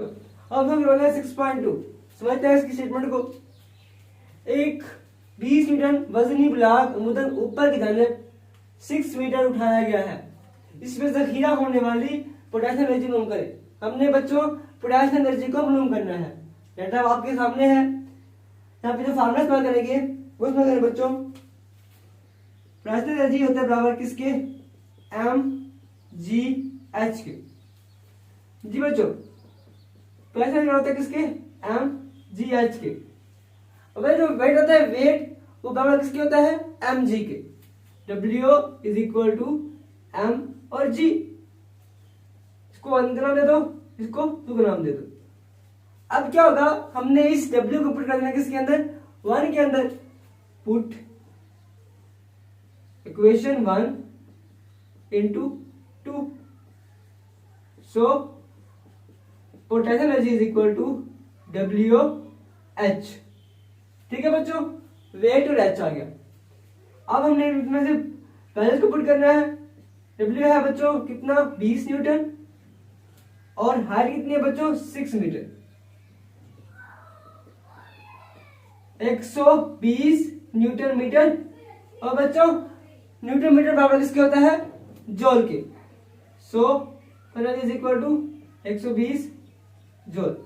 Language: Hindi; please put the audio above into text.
अब हम रोल है 6.2। समझते हैं इसकी स्टेटमेंट को। एक 20 न्यूटन वजनी ब्लॉक अमुदन ऊपर की जानिब 6 मीटर उठाया गया है। इसमें जखीरा होने वाली पोटेंशियल एनर्जी मालूम करें। हमने बच्चों पोटेंशियल एनर्जी को मालूम करना है। डेटा आपके सामने है, यहाँ पे जो फार्मूला इस्तेमाल करेंगे वो इस्तेमाल करें बच्चों। पोटेंशियल एनर्जी होता है बराबर किसके, एम जी एच के। जी बच्चों पोटेंशियल एनर्जी होता है किसके, एम जी एच के। और जो वेट होता है वेट वो बराबर किसके होता है, एम जी के। W is equal to M और जी। इसको वन का नाम दे दो, इसको टू का नाम दे दो। अब क्या होगा, हमने इस W को पुट कर देना किसके अंदर, 1 के अंदर। Put equation 1 into 2। So potential energy is equal to W H। ठीक है बच्चों, वेट और H आ गया। अब हमने इसमें से पहले इसको पुट करना है। W है बच्चों कितना, 20 न्यूटन, और हाइट कितनी है बच्चों, 6 मीटर। 120 Newton metre. और बच्चों न्यूटन मीटर बराबर किसके होता है, जॉल के। So is equal to 120 जॉल।